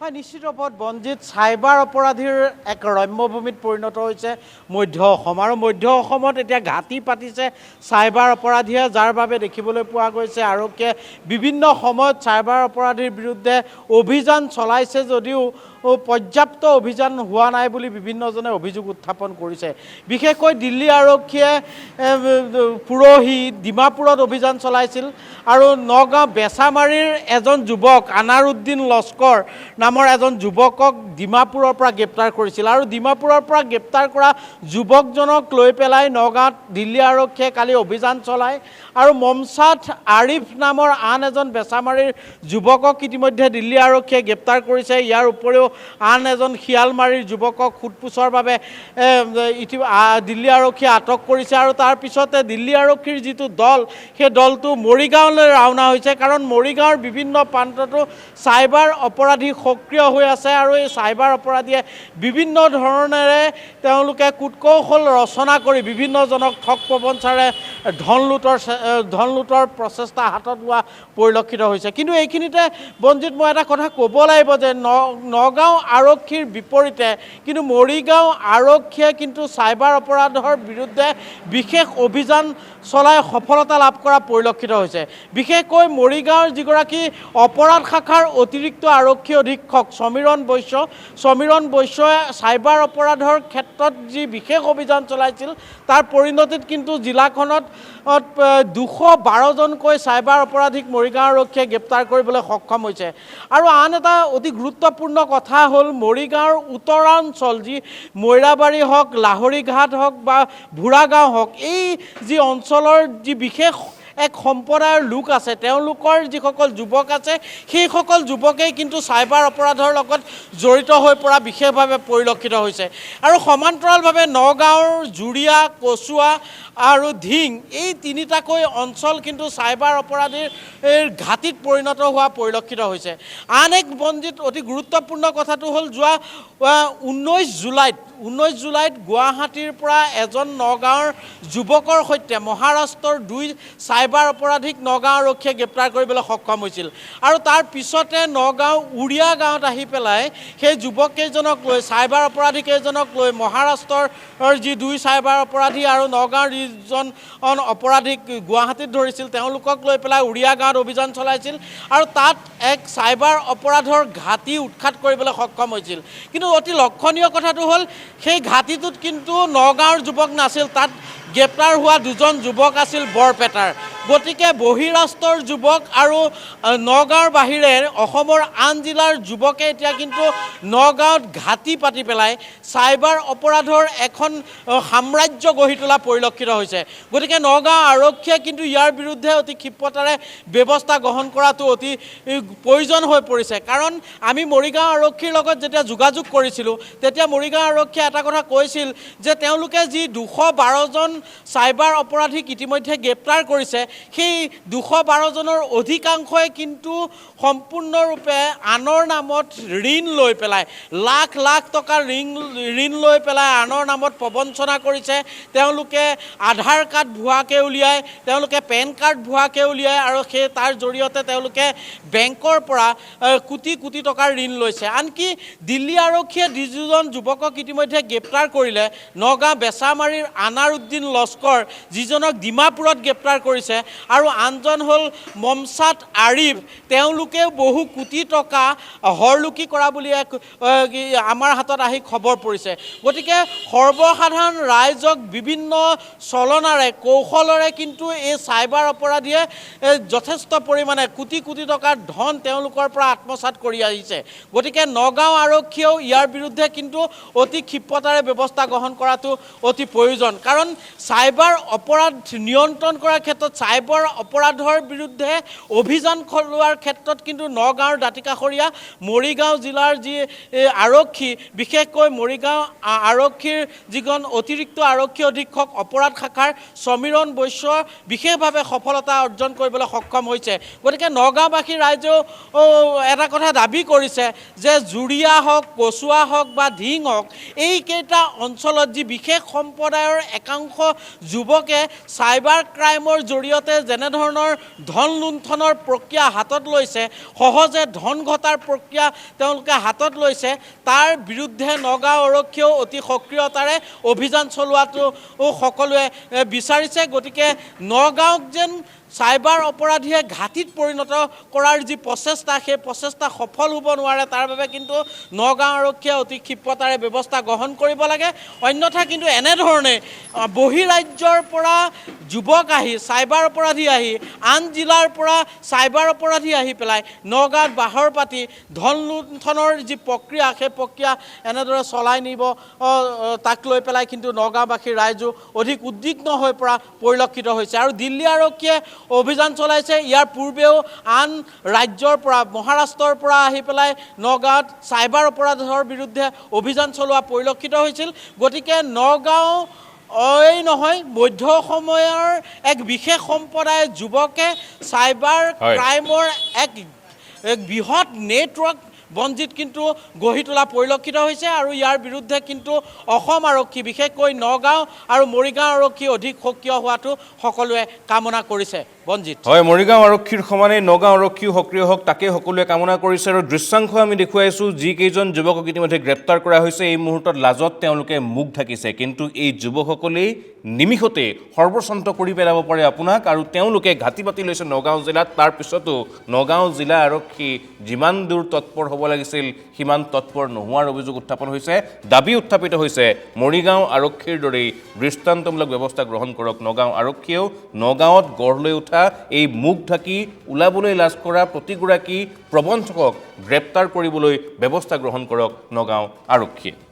হয় নিশ্চিত ওপৰত বঞ্জিত চাইবাৰ অপৰাধীৰ এক ৰম্যভূমিত পৰিণত হৈছে মধ্য অসম আৰু মধ্য অসমত এতিয়া ঘাটি পাতিছে চাইবাৰ অপৰাধীয়ে যাৰ বাবে দেখিবলৈ পোৱা গৈছে আৰক্ষীয়ে বিভিন্ন সময়ত চাইবাৰ অপৰাধীৰ বিৰুদ্ধে অভিযান চলাইছে যদিও পৰ্যাপ্ত অভিযান হোৱা নাই বুলি বিভিন্নজনে অভিযোগ উত্থাপন কৰিছে। বিশেষকৈ দিল্লী আৰক্ষীয়ে পুৰহি ডিমাপুৰত অভিযান চলাইছিল আৰু নগাঁও বেচামাৰীৰ এজন যুৱক আনাৰুদ্দিন লস্কৰ নামৰ এজন যুৱকক ডিমাপুৰৰ পৰা গ্ৰেপ্তাৰ কৰিছিল আৰু ডিমাপুৰৰ পৰা গ্ৰেপ্তাৰ কৰা যুৱকজনক লৈ পেলাই নগাঁৱত দিল্লী আৰক্ষীয়ে কালি অভিযান চলায় আৰু মমছাদ আৰিফ নামৰ আন এজন বেচামাৰীৰ যুৱকক ইতিমধ্যে দিল্লী আৰক্ষীয়ে গ্ৰেপ্তাৰ কৰিছে। ইয়াৰ উপৰিও আন এজন শিয়ালমাৰীৰ যুৱকক সোধপোছৰ বাবে দিল্লী আৰক্ষীয়ে আটক কৰিছে আৰু তাৰ পিছতে দিল্লী আৰক্ষীৰ যিটো দল সেই দলটো মৰিগাঁৱলৈ ৰাওনা হৈছে কাৰণ মৰিগাঁৱৰ বিভিন্ন প্ৰান্ততো চাইবাৰ অপৰাধী সক্ৰিয় হৈ আছে আৰু এই চাইবাৰ অপৰাধীয়ে বিভিন্ন ধৰণেৰে তেওঁলোকে কূটকৌশল ৰচনা কৰি বিভিন্নজনক ঠগ প্ৰবঞ্চনাৰে ধন লুটৰ প্ৰচেষ্টা হাতত লোৱা পৰিলক্ষিত হৈছে। কিন্তু এইখিনিতে বঞ্জিত মই এটা কথা ক'ব লাগিব যে নগাঁও আৰক্ষীৰ বিপৰীতে কিন্তু মৰিগাঁও আৰক্ষীয়ে কিন্তু চাইবাৰ অপৰাধৰ বিৰুদ্ধে বিশেষ অভিযান চলাই সফলতা লাভ কৰা পৰিলক্ষিত হৈছে। বিশেষকৈ মৰিগাঁৱৰ যিগৰাকী অপৰাধ শাখাৰ অতিৰিক্ত আৰক্ষী অধীক্ষক সমীৰণ বৈশ্যই চাইবাৰ অপৰাধৰ ক্ষেত্ৰত যি বিশেষ অভিযান চলাইছিল তাৰ পৰিণতিত কিন্তু জিলাখনত 212জনকৈ চাইবাৰ অপৰাধীক মৰিগাঁও আৰক্ষীয়ে গ্ৰেপ্তাৰ কৰিবলৈ সক্ষম হৈছে। আৰু আন এটা অতি গুৰুত্বপূৰ্ণ কথা হ'ল মৰিগাঁৱৰ উত্তৰাঞ্চল যি মৈৰাবাৰী হওক লাহৰীঘাট হওক বা ভোৰাগাঁও হওক এই যি অঞ্চলৰ যি বিশেষ এক সম্প্ৰদায়ৰ লোক আছে তেওঁলোকৰ যিসকল যুৱক আছে সেইসকল যুৱকেই কিন্তু চাইবাৰ অপৰাধৰ লগত জড়িত হৈ পৰা বিশেষভাৱে পৰিলক্ষিত হৈছে। আৰু সমান্তৰালভাৱে নগাঁৱৰ জুৰিয়া কচুৱা আৰু ধিং এই তিনিটাকৈ অঞ্চল কিন্তু চাইবাৰ অপৰাধীৰ ঘাটিত পৰিণত হোৱা পৰিলক্ষিত হৈছে। আন এক বঞ্জিত অতি গুৰুত্বপূৰ্ণ কথাটো হ'ল যোৱা 19 জুলাইত গুৱাহাটীৰ পৰা এজন নগাঁৱৰ যুৱকৰ সৈতে মহাৰাষ্ট্ৰৰ 2 চাইবাৰ অপৰাধীক নগাঁও আৰক্ষীয়ে গ্ৰেপ্তাৰ কৰিবলৈ সক্ষম হৈছিল আৰু তাৰ পিছতে নগাঁও উৰিয়া গাঁৱত আহি পেলাই সেই যুৱককেইজনক লৈ চাইবাৰ অপৰাধীকেইজনক লৈ মহাৰাষ্ট্ৰৰ যি 2 চাইবাৰ অপৰাধী আৰু নগাঁৱৰ যিজন অপৰাধীক গুৱাহাটীত ধৰিছিল তেওঁলোকক লৈ পেলাই উৰিয়া গাঁৱত অভিযান চলাইছিল আৰু তাত এক চাইবাৰ অপৰাধৰ ঘাটি উৎখাত কৰিবলৈ সক্ষম হৈছিল। কিন্তু অতি লক্ষণীয় কথাটো হ'ল সেই ঘাটিটোত কিন্তু নগাঁৱৰ যুৱক নাছিল, তাত গ্ৰেপ্তাৰ হোৱা 2জন যুৱক আছিল বৰপেটাৰ। গতিকে বহিৰাষ্ট্ৰৰ যুৱক আৰু নগাঁৱৰ বাহিৰে অসমৰ আন জিলাৰ যুৱকে এতিয়া কিন্তু নগাঁৱত ঘাটি পাতি পেলাই চাইবাৰ অপৰাধৰ এখন সাম্ৰাজ্য গঢ়ি তোলা পৰিলক্ষিত হৈছে। গতিকে নগাঁও আৰক্ষীয়ে কিন্তু ইয়াৰ বিৰুদ্ধে অতি ক্ষিপ্ৰতাৰে ব্যৱস্থা গ্ৰহণ কৰাটো অতি প্ৰয়োজন হৈ পৰিছে। কাৰণ আমি মৰিগাঁও আৰক্ষীৰ লগত যেতিয়া যোগাযোগ কৰিছিলোঁ তেতিয়া মৰিগাঁও আৰক্ষীয়ে এটা কথা কৈছিল যে তেওঁলোকে যি 212জন চাইবাৰ অপৰাধীক ইতিমধ্যে গ্ৰেপ্তাৰ কৰিছে সেই 212জনৰ অধিকাংশই কিন্তু সম্পূৰ্ণৰূপে আনৰ নামত ঋণ লৈ পেলাই লাখ লাখ টকাৰ ঋণ লৈ পেলাই আনৰ নামত প্ৰবঞ্চনা কৰিছে। তেওঁলোকে আধাৰ কাৰ্ড ভুৱাকৈ উলিয়ায়, তেওঁলোকে পেন কাৰ্ড ভুৱাকৈ উলিয়ায় আৰু সেই তাৰ জৰিয়তে তেওঁলোকে বেংকৰ পৰা কোটি কোটি টকাৰ ঋণ লৈছে। আনকি দিল্লী আৰক্ষীয়ে 2জন যুৱকক ইতিমধ্যে গ্ৰেপ্তাৰ কৰিলে। নগাঁও বেচামাৰীৰ আনাৰুদ্দিন লস্কৰ যিজনক ডিমাপুৰত গ্ৰেপ্তাৰ কৰিছে আৰু আনজন হ'ল মমছাদ আৰিফ, তেওঁলোকেও বহু কোটি টকা হৰলুকি কৰা বুলি আমাৰ হাতত আহি খবৰ পৰিছে। গতিকে সৰ্বসাধাৰণ ৰাইজক বিভিন্ন চলনাৰে কৌশলৰে কিন্তু এই চাইবাৰ অপৰাধীয়ে যথেষ্ট পৰিমাণে কোটি কোটি টকাৰ ধন তেওঁলোকৰ পৰা আত্মসাৎ কৰি আহিছে। গতিকে নগাঁও আৰক্ষীয়েও ইয়াৰ বিৰুদ্ধে কিন্তু অতি ক্ষিপ্ৰতাৰে ব্যৱস্থা গ্ৰহণ কৰাটো অতি প্ৰয়োজন। কাৰণ চাইবাৰ অপৰাধ নিয়ন্ত্ৰণ কৰাৰ ক্ষেত্ৰত চাইবাৰ অপৰাধৰ বিৰুদ্ধে অভিযান চলোৱাৰ ক্ষেত্ৰত কিন্তু নগাঁৱৰ দাঁতিকাষৰীয়া মৰিগাঁও জিলাৰ যি আৰক্ষী বিশেষকৈ মৰিগাঁও আৰক্ষীৰ যিজন অতিৰিক্ত আৰক্ষী অধীক্ষক অপৰাধ শাখাৰ সমীৰণ বৈশ্য বিশেষভাৱে সফলতা অৰ্জন কৰিবলৈ সক্ষম হৈছে। গতিকে নগাঁওবাসী ৰাইজেও এটা কথা দাবী কৰিছে যে জুৰিয়া হওক কচুৱা হওক বা ধিং হওক এইকেইটা অঞ্চলত যি বিশেষ সম্প্ৰদায়ৰ একাংশ যুৱকে চাইবাৰ ক্ৰাইমৰ জৰিয়তে যেনেধৰণৰ ধন লুণ্ঠনৰ প্ৰক্ৰিয়া হাতত লৈছে, সহজে ধন ঘটাৰ প্ৰক্ৰিয়া তেওঁলোকে হাতত লৈছে, তাৰ বিৰুদ্ধে নগাঁও আৰক্ষীয়েও অতি সক্ৰিয়তাৰে অভিযান চলোৱাটো সকলোৱে বিচাৰিছে। গতিকে নগাঁওক যেন চাইবাৰ অপৰাধীয়ে ঘাটিত পৰিণত কৰাৰ যি প্ৰচেষ্টা, সেই প্ৰচেষ্টা সফল হ'ব নোৱাৰে, তাৰ বাবে কিন্তু নগাঁও আৰক্ষীয়ে অতি ক্ষিপ্ৰতাৰে ব্যৱস্থা গ্ৰহণ কৰিব লাগে। অন্যথা কিন্তু এনেধৰণে বহিৰাজ্যৰ পৰা যুৱক আহি, চাইবাৰ অপৰাধী আহি, আন জিলাৰ পৰা চাইবাৰ অপৰাধী আহি পেলাই নগাঁৱত বাহৰ পাতি ধন লুণ্ঠনৰ যি প্ৰক্ৰিয়া, সেই প্ৰক্ৰিয়া এনেদৰে চলাই নিব, তাক লৈ পেলাই কিন্তু নগাঁওবাসীৰ ৰাইজো অধিক উদ্বিগ্ন হৈ পৰা পৰিলক্ষিত হৈছে। আৰু দিল্লী আৰক্ষীয়ে অভিযান চলাইছে। ইয়াৰ পূৰ্বেও আন ৰাজ্যৰ পৰা, মহাৰাষ্ট্ৰৰ পৰা আহি পেলাই নগাঁৱত চাইবাৰ অপৰাধৰ বিৰুদ্ধে অভিযান চলোৱা পৰিলক্ষিত হৈছিল। গতিকে নগাঁও নহয়, মধ্য অসমৰ এক বিশেষ সম্প্ৰদায়ৰ যুৱকে চাইবাৰ ক্ৰাইমৰ এক বৃহৎ নেটৱৰ্ক বঞ্জিত কিন্তু গঢ়ি তোলা পৰিলক্ষিত হৈছে। আৰু ইয়াৰ বিৰুদ্ধে কিন্তু অসম আৰক্ষী, বিশেষকৈ নগাঁও আৰু মৰিগাঁও আৰক্ষী অধিক সক্ৰিয় হোৱাটো সকলোৱে কামনা কৰিছে। বঞ্জিত, হয়, মৰিগাঁও আৰক্ষীৰ সমানে নগাঁও আৰক্ষীও সক্ৰিয় হওক, তাকে সকলোৱে কামনা কৰিছে। আৰু দৃশ্যাংশ আমি দেখুৱাইছোঁ, যিকেইজন যুৱকক ইতিমধ্যে গ্ৰেপ্তাৰ কৰা হৈছে, এই মুহূৰ্তত লাজত তেওঁলোকে মুখ ঢাকিছে। কিন্তু এই যুৱকসকলেই নিমিষতে সৰ্বশান্ত কৰি পেলাব পাৰে আপোনাক। আৰু তেওঁলোকে ঘাটি পাতি লৈছে নগাঁও জিলাত। তাৰপিছতো নগাঁও জিলা আৰক্ষী যিমান দূৰ তৎপৰ হ'ব লাগিছিল, সিমান তৎপৰ নোহোৱাৰ অভিযোগ উত্থাপন হৈছে। দাবী উত্থাপিত হৈছে, মৰিগাঁও আৰক্ষীৰ দৰেই দৃষ্টান্তমূলক ব্যৱস্থা গ্ৰহণ কৰক নগাঁও আৰক্ষীয়েও। নগাঁৱত গঢ় লৈ উঠা এই মুখ ঢাকি ওলাবলৈ লাজ কৰা প্ৰতিগৰাকী প্ৰবঞ্চকক গ্ৰেপ্তাৰ কৰিবলৈ ব্যৱস্থা গ্ৰহণ কৰক নগাঁও আৰক্ষীয়ে।